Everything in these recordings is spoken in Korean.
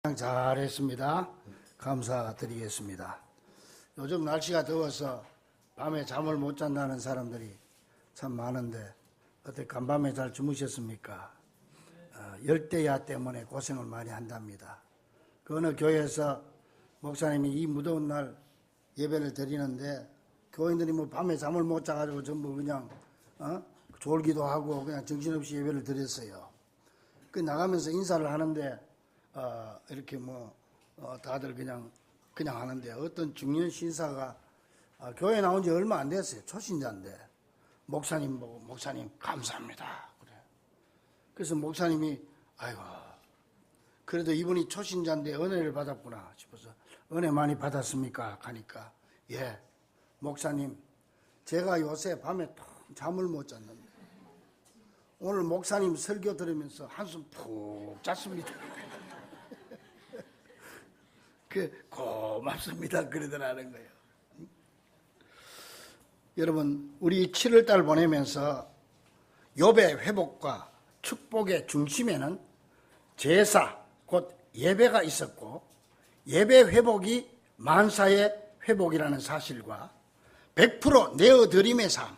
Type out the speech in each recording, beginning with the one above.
잘했습니다. 감사드리겠습니다. 요즘 날씨가 더워서 밤에 잠을 못 잔다는 사람들이 참 많은데 어떻게 간밤에 잘 주무셨습니까? 열대야 때문에 고생을 많이 한답니다. 그 어느 교회에서 목사님이 이 무더운 날 예배를 드리는데 교인들이 뭐 밤에 잠을 못 자가지고 전부 그냥 졸기도 하고 그냥 정신없이 예배를 드렸어요. 그 나가면서 인사를 하는데 이렇게 다들 그냥 하는데 어떤 중년 신사가 교회 나온 지 얼마 안 됐어요. 초신자인데 목사님 보고 목사님 감사합니다 그래. 그래서 목사님이 아이고 그래도 이분이 초신자인데 은혜를 받았구나 싶어서 은혜 많이 받았습니까? 하니까 예 목사님 제가 요새 밤에 잠을 못 잤는데 오늘 목사님 설교 들으면서 한숨 푹 잤습니다. 고맙습니다. 그러더라는 거예요. 여러분, 우리 7월달 보내면서 욥의 회복과 축복의 중심에는 제사, 곧 예배가 있었고 예배 회복이 만사의 회복이라는 사실과 100% 내어드림의 삶,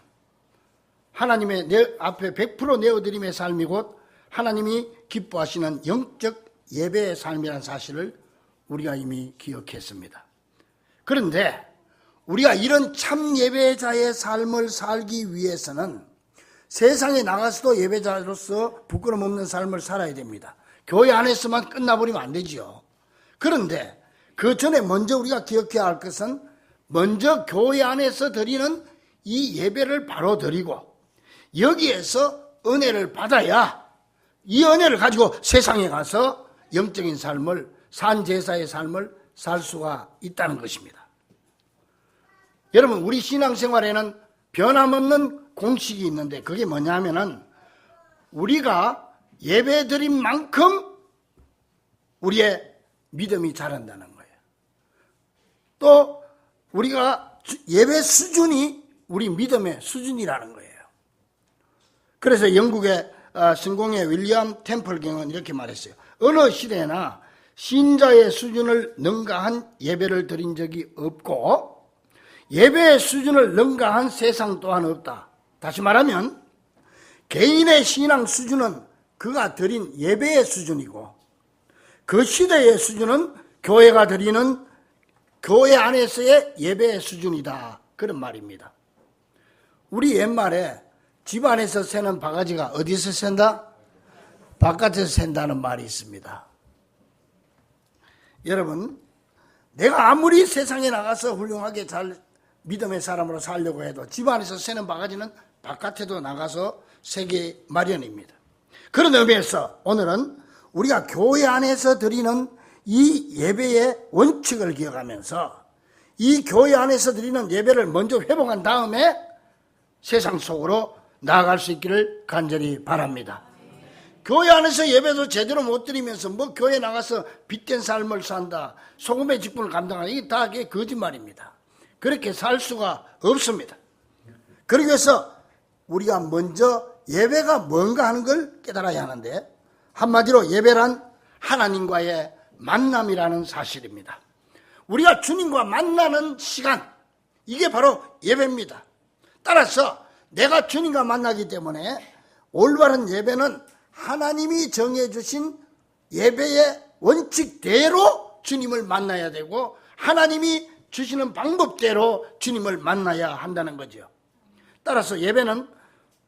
하나님의 앞에 100% 내어드림의 삶이 곧 하나님이 기뻐하시는 영적 예배의 삶이라는 사실을 우리가 이미 기억했습니다. 그런데 우리가 이런 참 예배자의 삶을 살기 위해서는 세상에 나가서도 예배자로서 부끄럼 없는 삶을 살아야 됩니다. 교회 안에서만 끝나버리면 안 되지요. 그런데 그 전에 먼저 우리가 기억해야 할 것은 먼저 교회 안에서 드리는 이 예배를 바로 드리고 여기에서 은혜를 받아야 이 은혜를 가지고 세상에 가서 영적인 삶을 산제사의 삶을 살 수가 있다는 것입니다. 여러분 우리 신앙생활에는 변함없는 공식이 있는데 그게 뭐냐면은 우리가 예배드린 만큼 우리의 믿음이 자란다는 거예요. 또 우리가 예배 수준이 우리 믿음의 수준이라는 거예요. 그래서 영국의 신공의 윌리엄 템플경은 이렇게 말했어요. 어느 시대나 신자의 수준을 능가한 예배를 드린 적이 없고 예배의 수준을 능가한 세상 또한 없다. 다시 말하면 개인의 신앙 수준은 그가 드린 예배의 수준이고 그 시대의 수준은 교회가 드리는 교회 안에서의 예배의 수준이다. 그런 말입니다. 우리 옛말에 집안에서 새는 바가지가 어디서 샌다? 바깥에서 샌다는 말이 있습니다. 여러분 내가 아무리 세상에 나가서 훌륭하게 잘 믿음의 사람으로 살려고 해도 집안에서 새는 바가지는 바깥에도 나가서 새기 마련입니다. 그런 의미에서 오늘은 우리가 교회 안에서 드리는 이 예배의 원칙을 기억하면서 이 교회 안에서 드리는 예배를 먼저 회복한 다음에 세상 속으로 나아갈 수 있기를 간절히 바랍니다. 교회 안에서 예배도 제대로 못 드리면서 교회 나가서 빚된 삶을 산다, 소금의 직분을 감당한다, 이게 다 거짓말입니다. 그렇게 살 수가 없습니다. 그러기 위해서 우리가 먼저 예배가 뭔가 하는 걸 깨달아야 하는데 한마디로 예배란 하나님과의 만남이라는 사실입니다. 우리가 주님과 만나는 시간, 이게 바로 예배입니다. 따라서 내가 주님과 만나기 때문에 올바른 예배는 하나님이 정해주신 예배의 원칙대로 주님을 만나야 되고 하나님이 주시는 방법대로 주님을 만나야 한다는 거죠. 따라서 예배는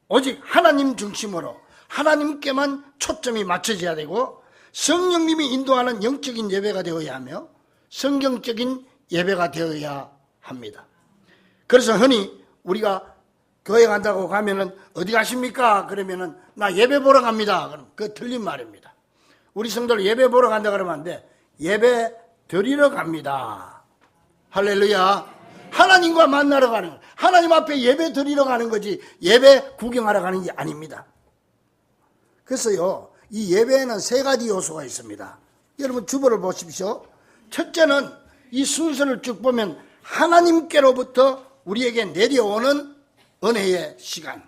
오직 하나님 중심으로 하나님께만 초점이 맞춰져야 되고 성령님이 인도하는 영적인 예배가 되어야 하며 성경적인 예배가 되어야 합니다. 그래서 흔히 우리가 교회 간다고 가면은 어디 가십니까? 그러면은 나 예배 보러 갑니다. 그럼 그거 틀린 말입니다. 우리 성도들 예배 보러 간다 그러면 안 돼. 예배 드리러 갑니다. 할렐루야. 하나님과 만나러 가는 거예요. 하나님 앞에 예배 드리러 가는 거지 예배 구경하러 가는 게 아닙니다. 그래서요 이 예배에는 세 가지 요소가 있습니다. 여러분 주보를 보십시오. 첫째는 이 순서를 쭉 보면 하나님께로부터 우리에게 내려오는 은혜의 시간,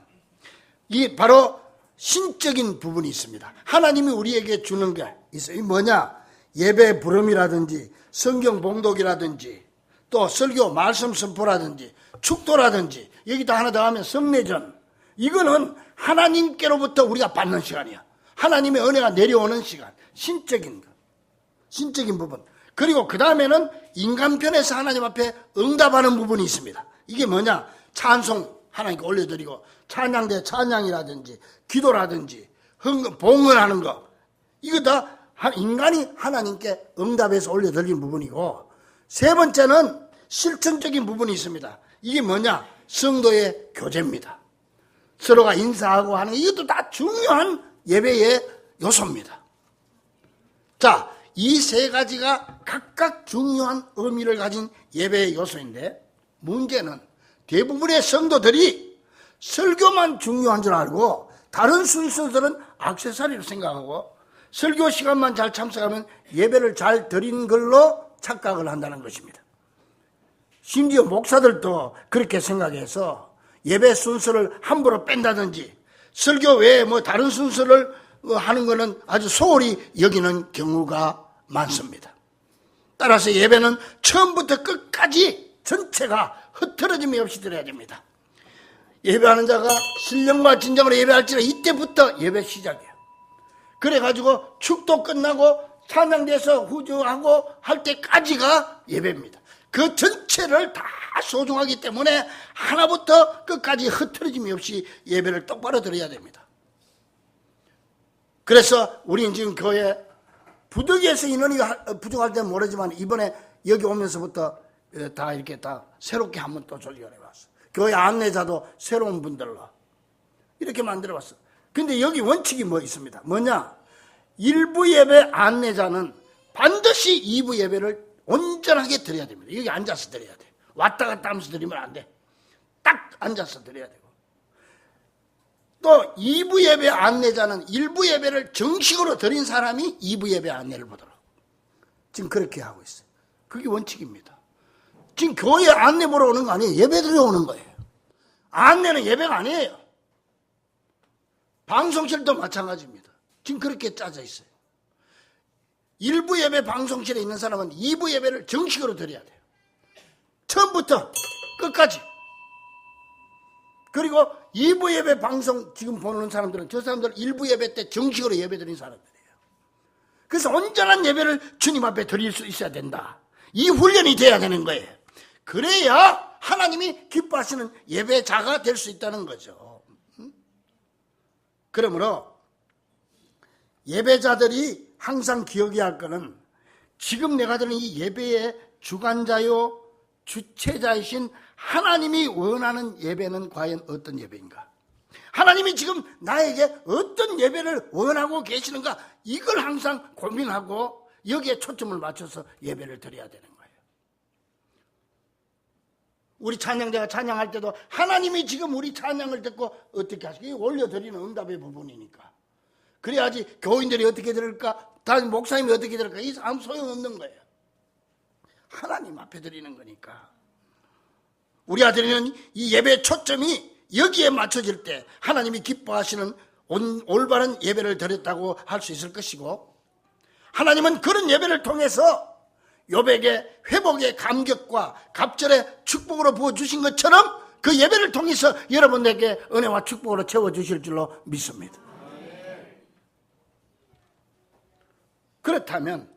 이 바로 신적인 부분이 있습니다. 하나님이 우리에게 주는 게 있어요. 이 뭐냐? 예배 부름이라든지 성경 봉독이라든지 또 설교 말씀 선포라든지 축도라든지 여기다 하나 더 하면 성례전, 이거는 하나님께로부터 우리가 받는 시간이야. 하나님의 은혜가 내려오는 시간, 신적인 것, 신적인 부분. 그리고 그 다음에는 인간편에서 하나님 앞에 응답하는 부분이 있습니다. 이게 뭐냐? 찬송 하나님께 올려드리고 찬양대 찬양이라든지 기도라든지 봉헌하는 거, 이거 다 인간이 하나님께 응답해서 올려드리는 부분이고, 세 번째는 실천적인 부분이 있습니다. 이게 뭐냐? 성도의 교제입니다. 서로가 인사하고 하는 거, 이것도 다 중요한 예배의 요소입니다. 자, 이 세 가지가 각각 중요한 의미를 가진 예배의 요소인데, 문제는 대부분의 성도들이 설교만 중요한 줄 알고 다른 순서들은 액세서리로 생각하고 설교 시간만 잘 참석하면 예배를 잘 드린 걸로 착각을 한다는 것입니다. 심지어 목사들도 그렇게 생각해서 예배 순서를 함부로 뺀다든지 설교 외에 뭐 다른 순서를 하는 것은 아주 소홀히 여기는 경우가 많습니다. 따라서 예배는 처음부터 끝까지 전체가 흐트러짐이 없이 드려야 됩니다. 예배하는 자가 신령과 진정으로 예배할지라 이때부터 예배 시작이에요. 그래가지고 축도 끝나고 찬양돼서 후주하고 할 때까지가 예배입니다. 그 전체를 다 소중하기 때문에 하나부터 끝까지 흐트러짐이 없이 예배를 똑바로 드려야 됩니다. 그래서 우리는 지금 교회 부득이해서 인원이 부족할 때는 모르지만 이번에 여기 오면서부터 다 이렇게 다 새롭게 한번 또 조직해봤어. 교회 안내자도 새로운 분들로 이렇게 만들어봤어. 근데 여기 원칙이 뭐 있습니다. 뭐냐? 1부 예배 안내자는 반드시 2부 예배를 온전하게 드려야 됩니다. 여기 앉아서 드려야 돼. 왔다 갔다 하면서 드리면 안 돼. 딱 앉아서 드려야 되고. 또 2부 예배 안내자는 1부 예배를 정식으로 드린 사람이 2부 예배 안내를 보도록. 지금 그렇게 하고 있어요. 그게 원칙입니다. 지금 교회 안내 보러 오는 거 아니에요. 예배 드리러 오는 거예요. 안내는 예배가 아니에요. 방송실도 마찬가지입니다. 지금 그렇게 짜져 있어요. 1부 예배 방송실에 있는 사람은 2부 예배를 정식으로 드려야 돼요. 처음부터 끝까지. 그리고 2부 예배 방송 지금 보는 사람들은 저 사람들 1부 예배 때 정식으로 예배 드린 사람들이에요. 그래서 온전한 예배를 주님 앞에 드릴 수 있어야 된다. 이 훈련이 돼야 되는 거예요. 그래야 하나님이 기뻐하시는 예배자가 될 수 있다는 거죠. 그러므로 예배자들이 항상 기억해야 할 것은 지금 내가 드리는 이 예배의 주관자요 주체자이신 하나님이 원하는 예배는 과연 어떤 예배인가? 하나님이 지금 나에게 어떤 예배를 원하고 계시는가? 이걸 항상 고민하고 여기에 초점을 맞춰서 예배를 드려야 되는 거예요. 우리 찬양자가 찬양할 때도 하나님이 지금 우리 찬양을 듣고 어떻게 하시게 올려드리는 응답의 부분이니까. 그래야지 교인들이 어떻게 들을까? 다른 목사님이 어떻게 들을까? 이 아무 소용없는 거예요. 하나님 앞에 드리는 거니까. 우리가 드리는 이 예배의 초점이 여기에 맞춰질 때 하나님이 기뻐하시는 올바른 예배를 드렸다고 할 수 있을 것이고, 하나님은 그런 예배를 통해서 욥에게 회복의 감격과 갑절의 축복으로 부어주신 것처럼 그 예배를 통해서 여러분에게 은혜와 축복으로 채워주실 줄로 믿습니다. 그렇다면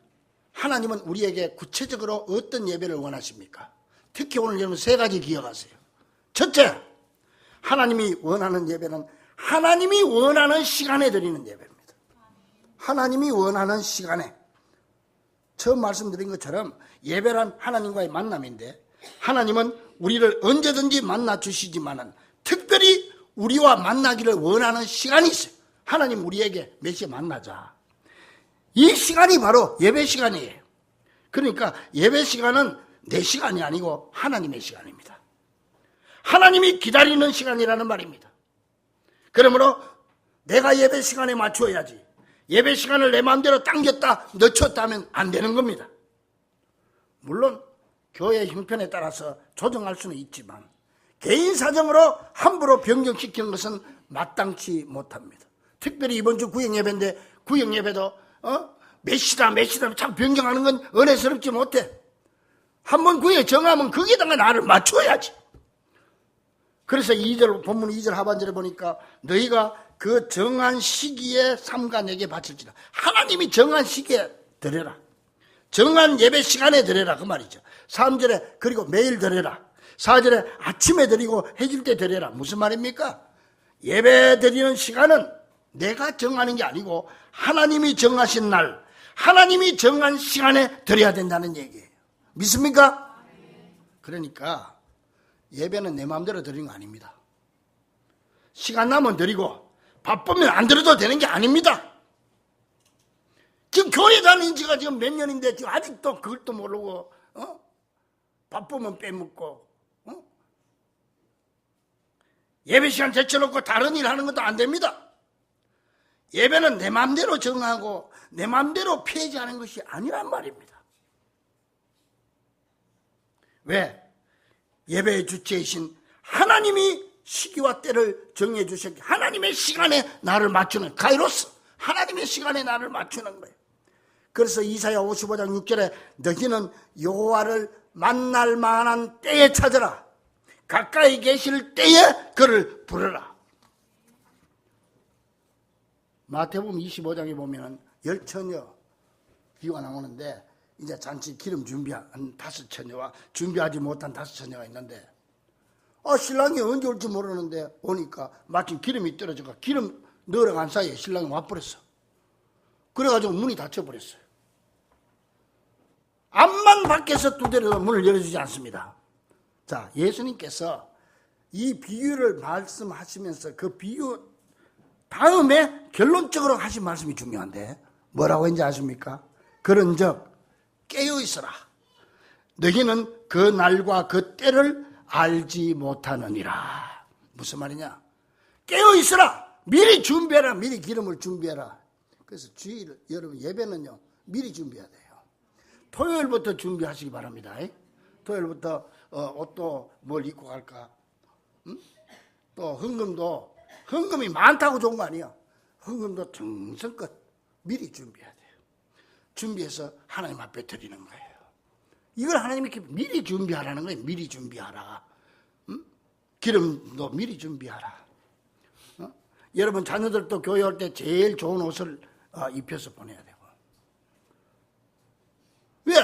하나님은 우리에게 구체적으로 어떤 예배를 원하십니까? 특히 오늘 여러분 세 가지 기억하세요. 첫째, 하나님이 원하는 예배는 하나님이 원하는 시간에 드리는 예배입니다. 하나님이 원하는 시간에. 처음 말씀드린 것처럼 예배란 하나님과의 만남인데 하나님은 우리를 언제든지 만나 주시지만은 특별히 우리와 만나기를 원하는 시간이 있어요. 하나님 우리에게 몇 시에 만나자. 이 시간이 바로 예배 시간이에요. 그러니까 예배 시간은 내 시간이 아니고 하나님의 시간입니다. 하나님이 기다리는 시간이라는 말입니다. 그러므로 내가 예배 시간에 맞춰야지 예배 시간을 내 마음대로 당겼다 늦췄다 하면 안 되는 겁니다. 물론 교회 형편에 따라서 조정할 수는 있지만 개인 사정으로 함부로 변경시키는 것은 마땅치 못합니다. 특별히 이번 주 구역예배인데 구역예배도 몇 시다 참 변경하는 건 은혜스럽지 못해. 한번 그에 정하면 거기에다가 나를 맞춰야지. 그래서 2절 본문 2절 하반절에 보니까 너희가 그 정한 시기에 삼가 내게 바칠지라. 하나님이 정한 시기에 드려라. 정한 예배 시간에 드려라 그 말이죠. 3절에 그리고 매일 드려라. 4절에 아침에 드리고 해질 때 드려라. 무슨 말입니까? 예배 드리는 시간은 내가 정하는 게 아니고 하나님이 정하신 날, 하나님이 정한 시간에 드려야 된다는 얘기예요. 믿습니까? 그러니까 예배는 내 마음대로 드리는 거 아닙니다. 시간 나면 드리고 바쁘면 안 드려도 되는 게 아닙니다. 지금 교회 다닌 지가 지금 몇 년인데 지금 아직도 그것도 모르고 바쁘면 빼먹고 예배 시간 제쳐놓고 다른 일 하는 것도 안 됩니다. 예배는 내 마음대로 정하고 내 마음대로 폐지하는 것이 아니란 말입니다. 왜? 예배의 주체이신 하나님이 시기와 때를 정해 주셨기, 하나님의 시간에 나를 맞추는 카이로스, 하나님의 시간에 나를 맞추는 거예요. 그래서 이사야 55장 6절에 너희는 여호와를 만날 만한 때에 찾으라. 가까이 계실 때에 그를 부르라. 마태복음 25장에 보면 열처녀 비유가 나오는데 이제 잔치 기름 준비한 5처녀와 준비하지 못한 5처녀가 있는데 신랑이 언제 올지 모르는데 오니까 마침 기름이 떨어져서 기름 넣으러 간 사이에 신랑이 와버렸어. 그래가지고 문이 닫혀버렸어요. 앞만 밖에서 두드려도 문을 열어주지 않습니다. 자, 예수님께서 이 비유를 말씀하시면서 그 비유 다음에 결론적으로 하신 말씀이 중요한데 뭐라고 했는지 아십니까? 그런즉 깨어있어라. 너희는 그 날과 그 때를 알지 못하느니라. 무슨 말이냐? 깨어있어라. 미리 준비해라. 미리 기름을 준비해라. 그래서 주일 여러분 예배는요 미리 준비해야 돼요. 토요일부터 준비하시기 바랍니다. 토요일부터 옷도 뭘 입고 갈까? 또 헌금이 많다고 좋은 거 아니야. 헌금도 정성껏 미리 준비해야 돼요. 준비해서 하나님 앞에 드리는 거예요. 이걸 하나님이 미리 준비하라는 거예요. 미리 준비하라. 기름도 미리 준비하라. 여러분 자녀들도 교회 올 때 제일 좋은 옷을 입혀서 보내야 되고. 왜?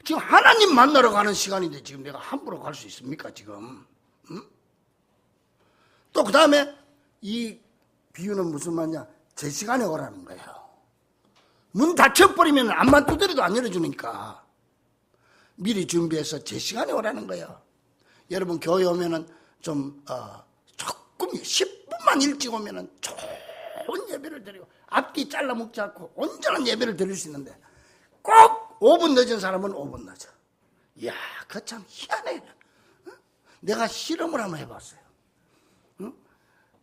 지금 하나님 만나러 가는 시간인데 지금 내가 함부로 갈 수 있습니까 지금? 또 그 다음에 이 비유는 무슨 말이냐? 제 시간에 오라는 거예요. 문 닫혀버리면 앞만 두드려도 안 열어주니까 미리 준비해서 제 시간에 오라는 거예요. 여러분 교회 오면은 좀 조금 10분만 일찍 오면은 좋은 예배를 드리고 앞뒤 잘라 먹지 않고 온전한 예배를 드릴 수 있는데 꼭 5분 늦은 사람은 5분 늦어. 이야, 그거 참 희한해. 내가 실험을 한번 해봤어요.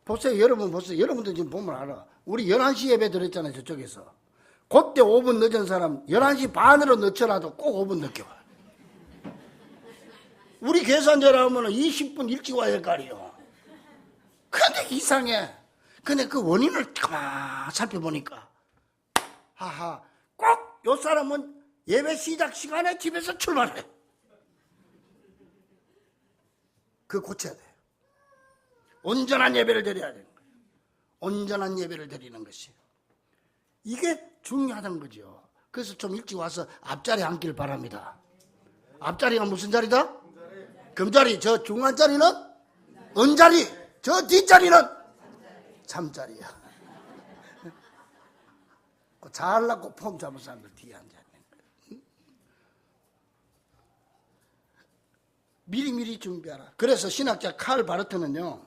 보세요, 여러분 보세요. 여러분들 지금 보면 알아. 우리 11시 예배 드렸잖아요, 저쪽에서. 그때 5분 늦은 사람 11시 반으로 늦더라도 꼭 5분 늦게 와. 우리 계산대로 하면 20분 일찍 와야 할 거 아니에요. 근데 이상해. 근데 그 원인을 가만 살펴보니까 하하, 꼭 요 사람은 예배 시작 시간에 집에서 출발해. 그거 고쳐야 돼요. 온전한 예배를 드려야 되는 거예요. 온전한 예배를 드리는 것이. 이게 중요하다는 거죠. 그래서 좀 일찍 와서 앞자리에 앉길 바랍니다. 앞자리가 무슨 자리다? 금자리. 저 중간 자리는 은자리. 저 뒷자리는 잠자리야. 잘나고 폼 잡은 사람들 뒤에 앉아 있는 거예요. 미리미리 준비하라. 그래서 신학자 칼 바르트는요,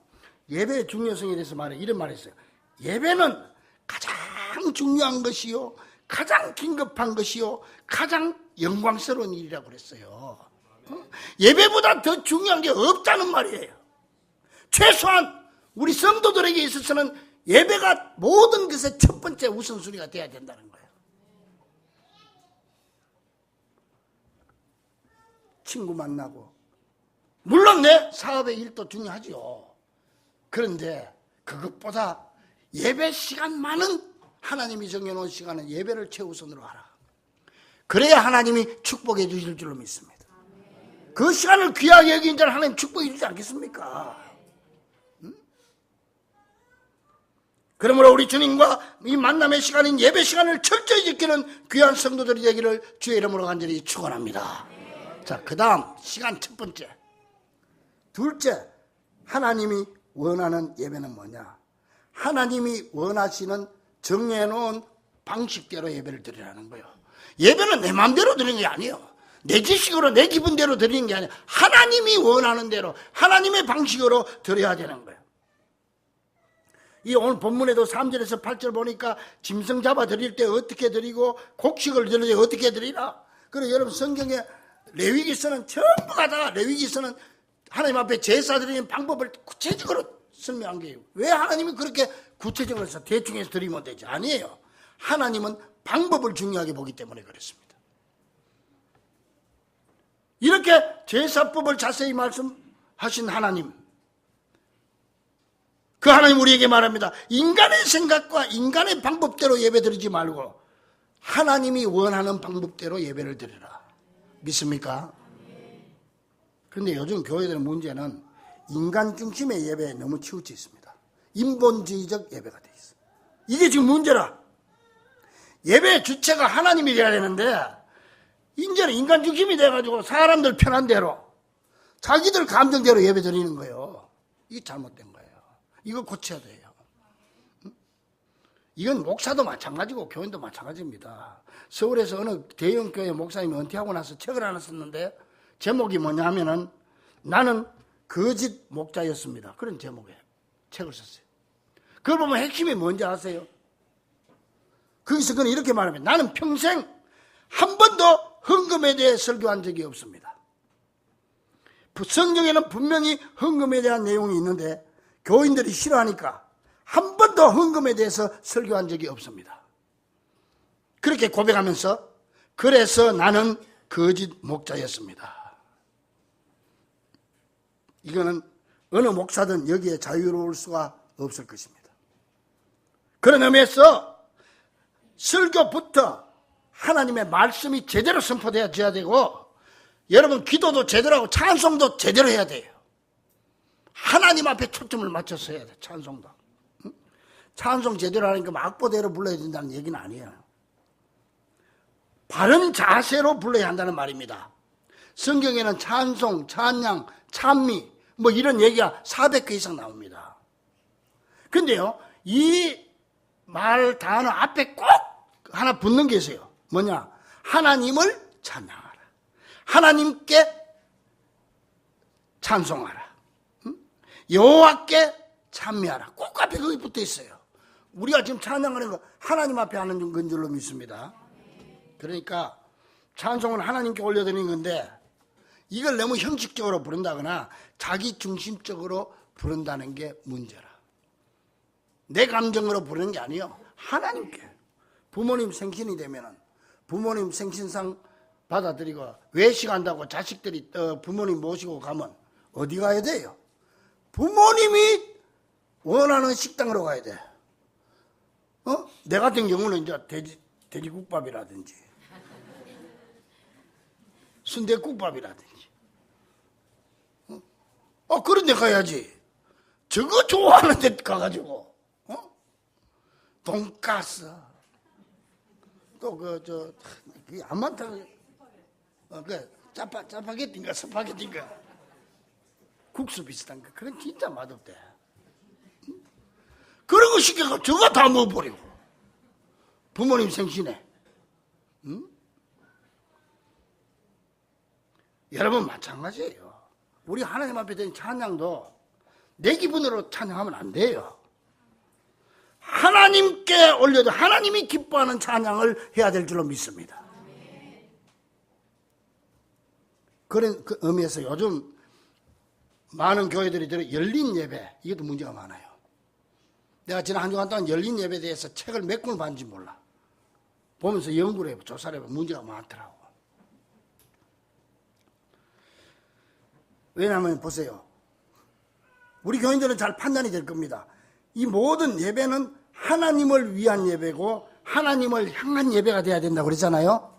예배의 중요성에 대해서 이런 말을 했어요. 예배는 가장 중요한 것이요, 가장 긴급한 것이요, 가장 영광스러운 일이라고 그랬어요. 예배보다 더 중요한 게 없다는 말이에요. 최소한 우리 성도들에게 있어서는 예배가 모든 것의 첫 번째 우선순위가 돼야 된다는 거예요. 친구 만나고, 물론 내 사업의 일도 중요하죠. 그런데 그것보다 예배 시간만은 하나님이 정해놓은 시간은 예배를 최우선으로 하라. 그래야 하나님이 축복해 주실 줄로 믿습니다. 그 시간을 귀하게 여긴 자는 하나님 축복해 주지 않겠습니까? 그러므로 우리 주님과 이 만남의 시간인 예배 시간을 철저히 지키는 귀한 성도들이 되기를 주의 이름으로 간절히 축원합니다. 자, 그 다음 시간 첫 번째. 둘째, 하나님이 원하는 예배는 뭐냐? 하나님이 원하시는 정해놓은 방식대로 예배를 드리라는 거예요. 예배는 내 마음대로 드리는 게 아니에요. 내 지식으로 내 기분대로 드리는 게 아니에요. 하나님이 원하는 대로 하나님의 방식으로 드려야 되는 거예요. 이 오늘 본문에도 3절에서 8절 보니까 짐승 잡아 드릴 때 어떻게 드리고 곡식을 드릴 때 어떻게 드리라. 그리고 여러분 성경에 레위기서는 전부가 다 레위기서는 하나님 앞에 제사 드리는 방법을 구체적으로 설명한 거예요. 왜 하나님이 그렇게 구체적으로 해서 대충 해서 드리면 되지? 아니에요. 하나님은 방법을 중요하게 보기 때문에 그렇습니다. 이렇게 제사법을 자세히 말씀하신 하나님, 그 하나님 우리에게 말합니다. 인간의 생각과 인간의 방법대로 예배 드리지 말고 하나님이 원하는 방법대로 예배를 드리라. 믿습니까? 그런데 요즘 교회들의 문제는 인간 중심의 예배에 너무 치우쳐 있습니다. 인본주의적 예배가 되어 있어요. 이게 지금 문제라. 예배의 주체가 하나님이 되어야 되는데 이제는 인간 중심이 돼가지고 사람들 편한 대로 자기들 감정대로 예배 드리는 거예요. 이게 잘못된 거예요. 이거 고쳐야 돼요. 이건 목사도 마찬가지고 교인도 마찬가지입니다. 서울에서 어느 대형교회 목사님이 은퇴하고 나서 책을 하나 썼는데 제목이 뭐냐 하면은 나는 거짓 목자였습니다. 그런 제목의 책을 썼어요. 그걸 보면 핵심이 뭔지 아세요? 거기서 그는 이렇게 말합니다. 나는 평생 한 번도 헌금에 대해 설교한 적이 없습니다. 성경에는 분명히 헌금에 대한 내용이 있는데 교인들이 싫어하니까 한 번도 헌금에 대해서 설교한 적이 없습니다. 그렇게 고백하면서 그래서 나는 거짓 목자였습니다. 이거는 어느 목사든 여기에 자유로울 수가 없을 것입니다. 그런 의미에서 설교부터 하나님의 말씀이 제대로 선포되어야 되고 여러분 기도도 제대로 하고 찬송도 제대로 해야 돼요. 하나님 앞에 초점을 맞춰서 해야 돼. 찬송도. 찬송 제대로 하니까 악보대로 불러야 된다는 얘기는 아니에요. 바른 자세로 불러야 한다는 말입니다. 성경에는 찬송, 찬양, 찬미 뭐 이런 얘기가 400개 이상 나옵니다. 근데요, 이 말 단어 앞에 꼭 하나 붙는 게 있어요. 뭐냐? 하나님을 찬양하라. 하나님께 찬송하라. 여호와께 찬미하라. 꼭 앞에 거기 붙어 있어요. 우리가 지금 찬양하는 거 하나님 앞에 하는 건 줄로 믿습니다. 그러니까 찬송은 하나님께 올려드리는 건데 이걸 너무 형식적으로 부른다거나 자기 중심적으로 부른다는 게 문제라. 내 감정으로 부르는 게 아니에요. 하나님께. 부모님 생신이 되면은 부모님 생신상 받아들이고 외식한다고 자식들이 부모님 모시고 가면 어디 가야 돼요? 부모님이 원하는 식당으로 가야 돼. 내 같은 경우는 이제 돼지국밥이라든지 순대국밥이라든지 그런 데 가야지. 저거 좋아하는 데 가가지고 돈가스 또 안 많다. 짜파게티인가 스파게티인가 국수 비슷한 거 그건 진짜 맛없대. 그런 거 시켜서 저거 다 먹어버리고 부모님 생신에 여러분 마찬가지예요. 우리 하나님 앞에 드린 찬양도 내 기분으로 찬양하면 안 돼요. 하나님께 올려도 하나님이 기뻐하는 찬양을 해야 될 줄로 믿습니다. 그런 그 의미에서 요즘 많은 교회들이 들어 열린 예배, 이것도 문제가 많아요. 내가 지난 한 주간 동안 열린 예배에 대해서 책을 몇 권을 봤는지 몰라. 보면서 연구를 해보고 조사를 해보고 문제가 많더라고. 왜냐하면 보세요. 우리 교인들은 잘 판단이 될 겁니다. 이 모든 예배는 하나님을 위한 예배고 하나님을 향한 예배가 돼야 된다고 그랬잖아요.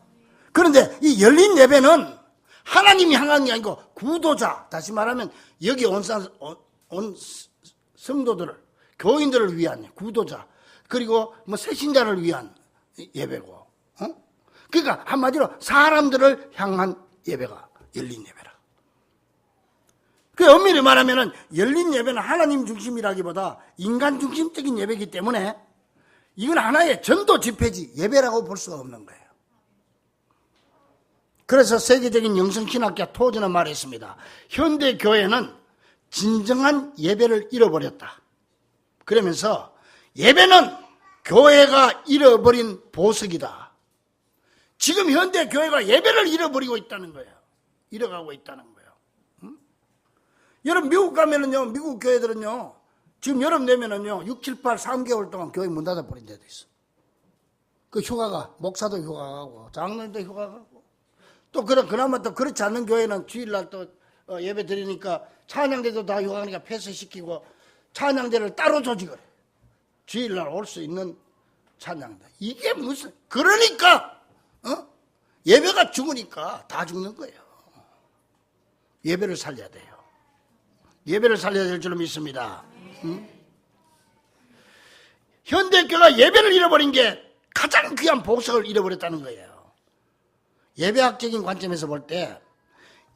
그런데 이 열린 예배는 하나님이 향한 게 아니고 구도자, 다시 말하면 여기 온 성도들을, 교인들을 위한 구도자, 그리고 뭐 새신자를 위한 예배고, 그러니까 한마디로 사람들을 향한 예배가 열린 예배라. 그 엄밀히 말하면 열린 예배는 하나님 중심이라기보다 인간 중심적인 예배이기 때문에 이건 하나의 전도 집회지 예배라고 볼 수가 없는 거예요. 그래서 세계적인 영성신학자 토저는 말했습니다. 현대 교회는 진정한 예배를 잃어버렸다. 그러면서 예배는 교회가 잃어버린 보석이다. 지금 현대 교회가 예배를 잃어버리고 있다는 거예요. 잃어가고 있다는 거예요. 여러분 미국 가면은요, 미국 교회들은요, 지금 여름 되면은요, 6, 7, 8, 3개월 동안 교회 문 닫아버린 데도 있어. 그 휴가가, 목사도 휴가가고, 장로님도 휴가가고, 또 그나마 또 그렇지 않는 교회는 주일날 또 예배 드리니까 찬양대도 다 휴가니까 폐쇄시키고 찬양대를 따로 조직을 해. 주일날 올 수 있는 찬양대. 이게 무슨, 그러니까, 예배가 죽으니까 다 죽는 거예요. 예배를 살려야 돼요. 예배를 살려야 될 줄로 믿습니다. 현대교회가 예배를 잃어버린 게 가장 귀한 보석을 잃어버렸다는 거예요. 예배학적인 관점에서 볼 때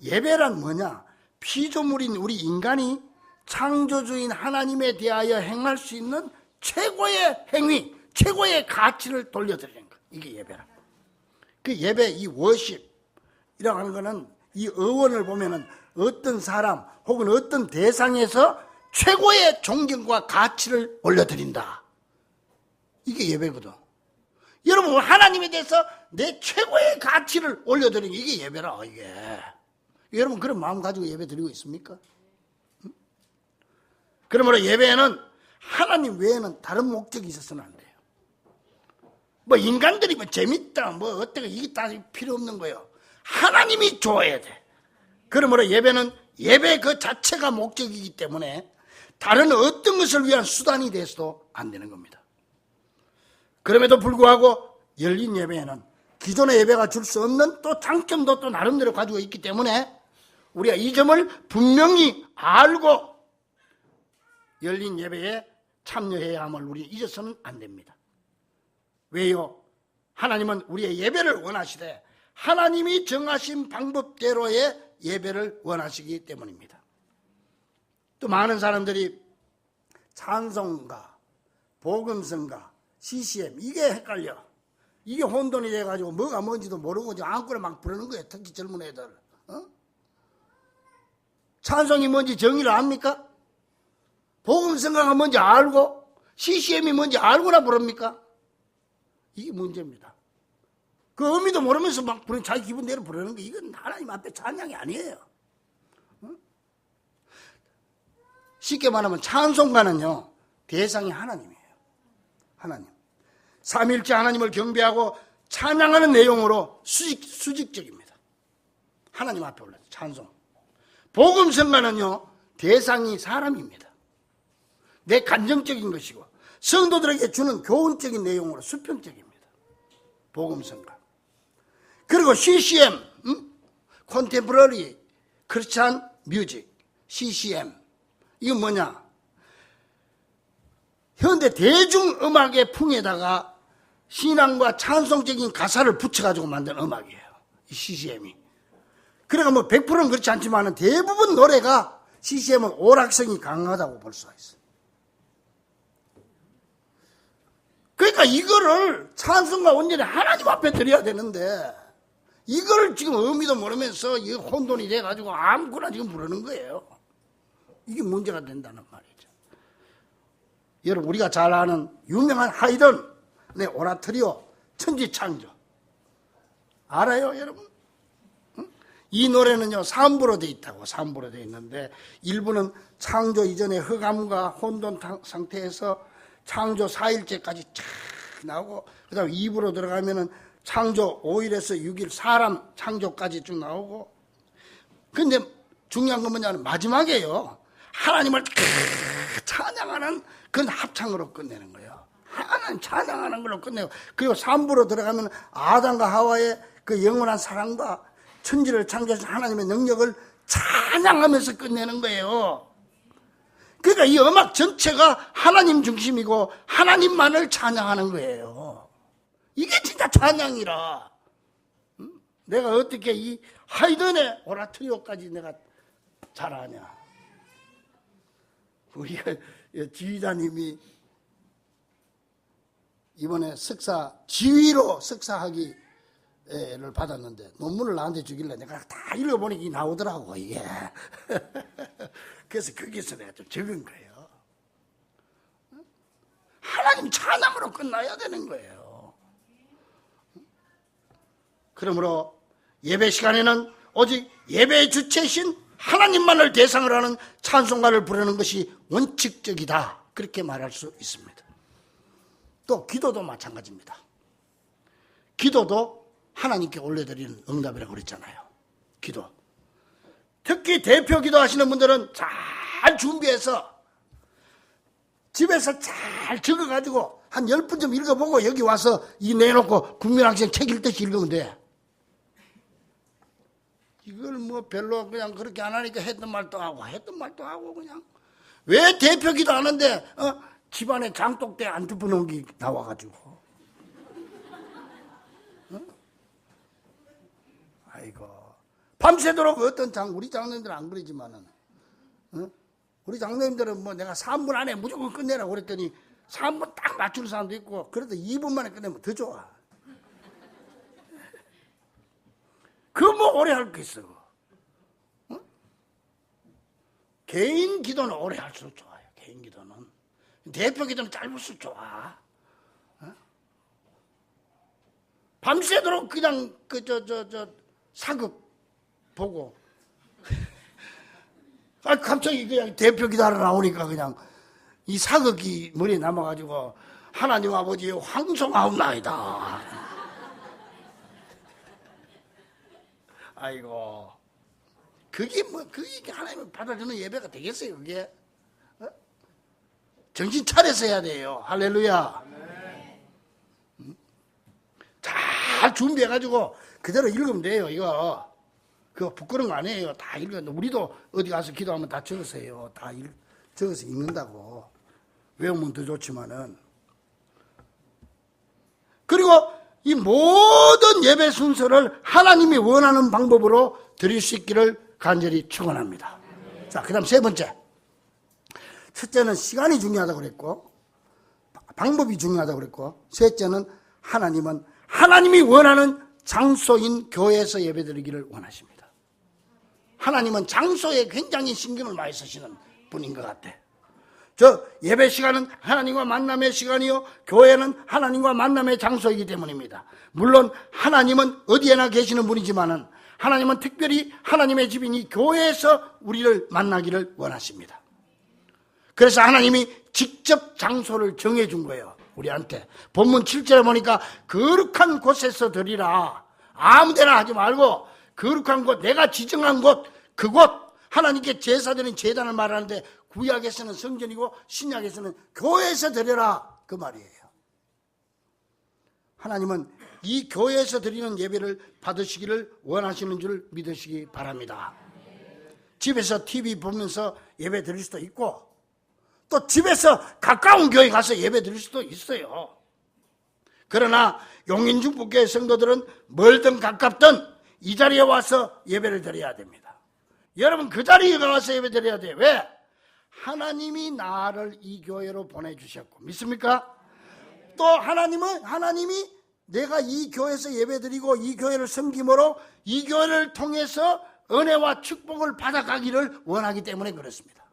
예배란 뭐냐? 피조물인 우리 인간이 창조주인 하나님에 대하여 행할 수 있는 최고의 행위, 최고의 가치를 돌려드리는 거. 이게 예배라. 그 예배, 이 워십이라고 하는 거는 이 어원을 보면은 어떤 사람 혹은 어떤 대상에서 최고의 존경과 가치를 올려드린다. 이게 예배거든. 여러분, 하나님에 대해서 내 최고의 가치를 올려드리는 게 이게 예배라, 이게. 여러분, 그런 마음 가지고 예배 드리고 있습니까? 그러므로 예배에는 하나님 외에는 다른 목적이 있어서는 안 돼요. 뭐 인간들이 뭐 재밌다, 뭐 어때가, 이게 다 필요 없는 거예요. 하나님이 좋아야 돼. 그러므로 예배는 예배 그 자체가 목적이기 때문에 다른 어떤 것을 위한 수단이 돼서도 안 되는 겁니다. 그럼에도 불구하고 열린 예배에는 기존의 예배가 줄 수 없는 또 장점도 또 나름대로 가지고 있기 때문에 우리가 이 점을 분명히 알고 열린 예배에 참여해야 함을 우리 잊어서는 안 됩니다. 왜요? 하나님은 우리의 예배를 원하시되 하나님이 정하신 방법대로의 예배를 원하시기 때문입니다. 또 많은 사람들이 찬송가, 복음성가, CCM 이게 헷갈려. 이게 혼돈이 돼가지고 뭐가 뭔지도 모르고 아무거나 막 부르는 거예요. 특히 젊은 애들. 찬송이 뭔지 정의를 압니까? 복음성가가 뭔지 알고 CCM이 뭔지 알고나 부릅니까? 이게 문제입니다. 그 의미도 모르면서 막 부르는, 자기 기분대로 부르는 거, 이건 하나님 앞에 찬양이 아니에요. 쉽게 말하면 찬송가는요, 대상이 하나님이에요. 하나님. 삼위일체 하나님을 경배하고 찬양하는 내용으로 수직적입니다. 하나님 앞에 올라서 찬송. 복음성가는요, 대상이 사람입니다. 내 감정적인 것이고 성도들에게 주는 교훈적인 내용으로 수평적입니다. 복음성가. 그리고 CCM, Contemporary Christian Music, CCM. 이건 뭐냐? 현대 대중음악의 풍에다가 신앙과 찬송적인 가사를 붙여가지고 만든 음악이에요. 이 CCM이. 그러니까 뭐 100%는 그렇지 않지만 대부분 노래가 CCM은 오락성이 강하다고 볼 수가 있어요. 그러니까 이거를 찬송과 온전히 하나님 앞에 드려야 되는데 이걸 지금 의미도 모르면서 이 혼돈이 돼가지고 아무거나 지금 부르는 거예요. 이게 문제가 된다는 말이죠. 여러분, 우리가 잘 아는 유명한 하이든의 오라토리오 천지창조 알아요, 여러분? 이 노래는요 3부로 돼 있다고. 3부로 돼 있는데 1부는 창조 이전의 흑암과 혼돈 상태에서 창조 4일째까지 쫙 나오고, 그 다음에 2부로 들어가면은 창조 5일에서 6일 사람 창조까지 쭉 나오고, 근데 중요한 건 뭐냐면 마지막에요, 하나님을 찬양하는 그런 합창으로 끝내는 거예요. 하나님 찬양하는 걸로 끝내고, 그리고 3부로 들어가면 아담과 하와의 그 영원한 사랑과 천지를 창조하신 하나님의 능력을 찬양하면서 끝내는 거예요. 그러니까 이 음악 전체가 하나님 중심이고 하나님만을 찬양하는 거예요. 이게 진짜 찬양이라. 내가 어떻게 이 하이든의 오라토리오까지 내가 잘하냐. 우리가 지휘자님이 이번에 지휘로 석사학위를 받았는데 논문을 나한테 주길래 내가 다 읽어보니까 이게 나오더라고, 이게. 그래서 거기서 내가 좀 적은 거예요. 하나님 찬양으로 끝나야 되는 거예요. 그러므로 예배 시간에는 오직 예배의 주체이신 하나님만을 대상으로 하는 찬송가를 부르는 것이 원칙적이다, 그렇게 말할 수 있습니다. 또 기도도 마찬가지입니다. 기도도 하나님께 올려드리는 응답이라고 그랬잖아요. 기도. 특히 대표 기도하시는 분들은 잘 준비해서 집에서 잘 적어가지고 한 10분 좀 읽어보고 여기 와서 이 내놓고 국민학생 책 읽듯이 읽으면 돼. 이걸 뭐 별로 그냥 그렇게 안 하니까 했던 말도 하고 그냥. 왜 대표 기도 하는데 집안에 장독대 안 덮어놓은 게 나와가지고. 아이고. 밤새도록 우리 장로님들은 안 그러지만은, 우리 장로님들은 뭐 내가 3분 안에 무조건 끝내라고 그랬더니 3분 딱 맞추는 사람도 있고, 그래도 2분 만에 끝내면 더 좋아. 그거 뭐 오래 할 거 있어. 개인 기도는 오래 할수록 좋아요. 개인 기도는. 대표 기도는 짧을수록 좋아. 밤새도록 그냥 사극 보고. 갑자기 그냥 대표 기도하러 나오니까 그냥 이 사극이 머리에 남아가지고 하나님 아버지 황송하옵나이다. 아이고. 그게 하나님을 받아주는 예배가 되겠어요, 그게? 정신 차려서 해야 돼요. 할렐루야. 잘 준비해가지고 그대로 읽으면 돼요, 이거. 그거 부끄러운 거 아니에요. 다 읽었는데, 우리도 어디 가서 기도하면 다 적어서 해요. 다 적어서 읽는다고. 외우면 더 좋지만은. 그리고 이 모든 예배 순서를 하나님이 원하는 방법으로 드릴 수 있기를 간절히 축원합니다. 자, 그 다음 세 번째. 첫째는 시간이 중요하다고 그랬고, 방법이 중요하다고 그랬고, 셋째는 하나님이 원하는 장소인 교회에서 예배드리기를 원하십니다. 하나님은 장소에 굉장히 신경을 많이 쓰시는 분인 것 같아. 예배 시간은 하나님과 만남의 시간이요, 교회는 하나님과 만남의 장소이기 때문입니다. 물론 하나님은 어디에나 계시는 분이지만은 하나님은 특별히 하나님의 집인 이 교회에서 우리를 만나기를 원하십니다. 그래서 하나님이 직접 장소를 정해준 거예요, 우리한테. 본문 7절에 보니까 거룩한 곳에서 드리라. 아무 데나 하지 말고 거룩한 곳, 내가 지정한 곳, 그곳, 하나님께 제사드리는 제단을 말하는데 구약에서는 성전이고 신약에서는 교회에서 드려라, 그 말이에요. 하나님은 이 교회에서 드리는 예배를 받으시기를 원하시는 줄 믿으시기 바랍니다. 집에서 TV 보면서 예배 드릴 수도 있고, 또 집에서 가까운 교회 가서 예배 드릴 수도 있어요. 그러나 용인중부교회 성도들은 멀든 가깝든 이 자리에 와서 예배를 드려야 됩니다. 여러분, 그 자리에 와서 예배 드려야 돼요. 왜? 하나님이 나를 이 교회로 보내주셨고, 믿습니까? 또 하나님이 내가 이 교회에서 예배드리고 이 교회를 섬김으로 이 교회를 통해서 은혜와 축복을 받아가기를 원하기 때문에 그렇습니다.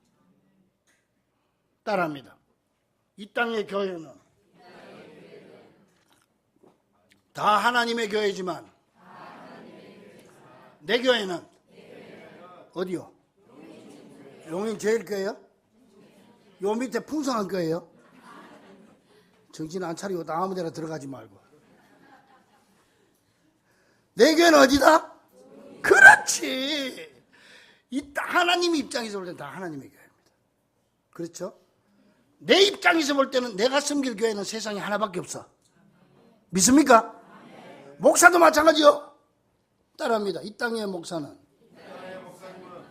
따라합니다. 이 땅의 교회는 다 하나님의 교회지만 내 교회는 어디요? 용인 제일교회요? 요 밑에 풍성한 교회요? 정신 안 차리고 아무 데나 들어가지 말고. 내 교회는 어디다? 그렇지. 하나님 입장에서 볼 때 다 하나님의 교회입니다. 그렇죠? 내 입장에서 볼 때는 내가 섬길 교회는 세상에 하나밖에 없어. 믿습니까? 목사도 마찬가지요. 따라합니다. 이 땅의 목사는,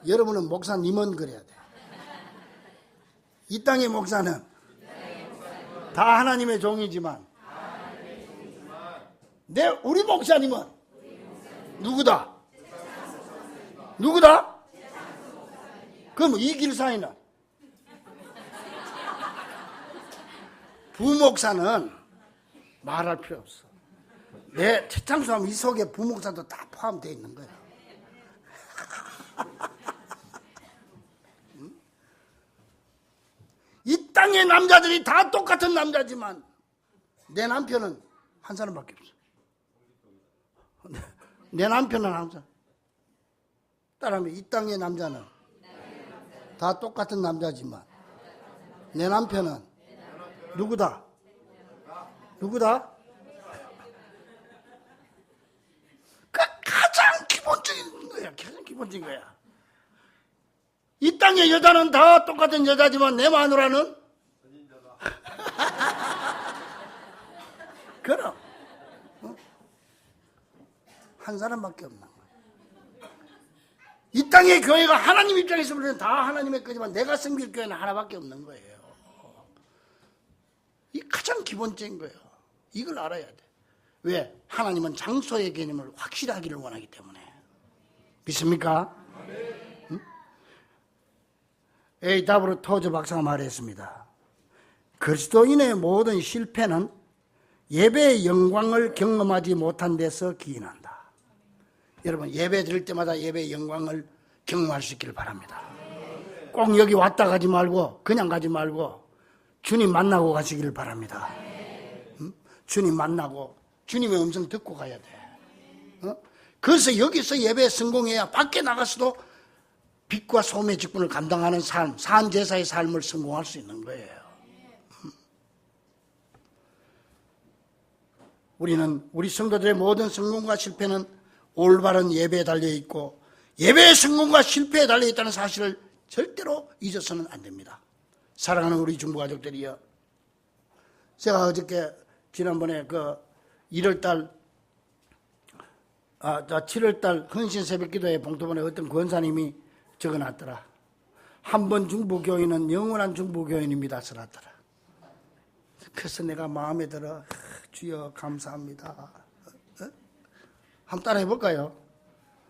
여러분은 목사님은 그래야 돼. 이 땅의 목사는 다 하나님의 종이지만 우리 목사님은 누구다? 누구다? 그럼 이 길사이는 부목사는 말할 필요 없어. 내 최창수하면 이 속에 부목사도 다 포함되어 있는 거야. 이 땅의 남자들이 다 똑같은 남자지만 내 남편은 한 사람밖에 없어. 내 남편은 항상 따라하면 이 땅의 남자는 다 똑같은 남자지만 내 남편은 누구다? 누구다? 가장 기본적인 거야. 가장 기본적인 거야. 이 땅의 여자는 다 똑같은 여자지만 내 마누라는 그럼 한 사람밖에 없는 거야. 이 땅의 교회가 하나님 입장에서 보면 다 하나님의 거지만 내가 섬길 교회는 하나밖에 없는 거예요. 이 가장 기본적인 거예요. 이걸 알아야 돼. 왜? 하나님은 장소의 개념을 확실하기를 원하기 때문에. 믿습니까? 응? A.W. 토저 박사가 말했습니다. 그리스도인의 모든 실패는 예배의 영광을 경험하지 못한 데서 기인한다. 여러분, 예배 드릴 때마다 예배의 영광을 경험할 수 있기를 바랍니다. 꼭 여기 왔다 가지 말고 그냥 가지 말고 주님 만나고 가시기를 바랍니다. 응? 주님 만나고 주님의 음성 듣고 가야 돼. 그래서 여기서 예배 성공해야 밖에 나가서도 빛과 소음의 직분을 감당하는 삶, 산제사의 삶을 성공할 수 있는 거예요. 우리 성도들의 모든 성공과 실패는 올바른 예배에 달려있고 예배의 성공과 실패에 달려있다는 사실을 절대로 잊어서는 안 됩니다. 사랑하는 우리 중부가족들이여, 제가 어저께 지난번에 7월달 헌신 새벽기도회 봉투본에 어떤 권사님이 적어놨더라. 한 번 중부교인은 영원한 중부교인입니다 써놨더라. 그래서 내가 마음에 들어 주여 감사합니다. 한번 따라 해볼까요?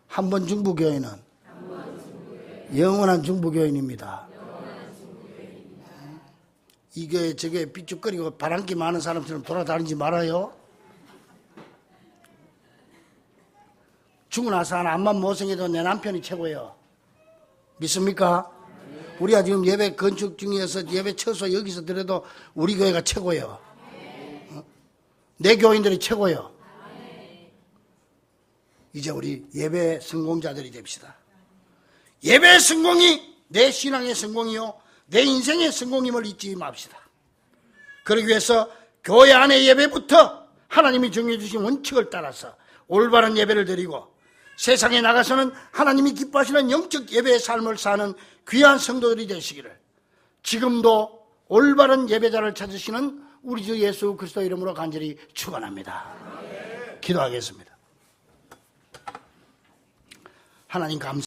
한 번 중부교인은 영원한 중부교인입니다. 이 교회 저 교회 삐죽거리고 바람기 많은 사람처럼 돌아다니지 말아요. 죽고 나서 하나 암만 못생겨도 내 남편이 최고예요. 믿습니까? 우리가 지금 예배 건축 중이어서 예배 처소 여기서 들어도 우리 교회가 최고예요. 내 교인들이 최고예요. 이제 우리 예배 성공자들이 됩시다. 예배 성공이 내 신앙의 성공이요 내 인생의 성공임을 잊지 맙시다. 그러기 위해서 교회 안의 예배부터 하나님이 정해 주신 원칙을 따라서 올바른 예배를 드리고 세상에 나가서는 하나님이 기뻐하시는 영적 예배의 삶을 사는 귀한 성도들이 되시기를 지금도 올바른 예배자를 찾으시는 우리 주 예수 그리스도 이름으로 간절히 축원합니다. 기도하겠습니다. 하나님 감사합니다.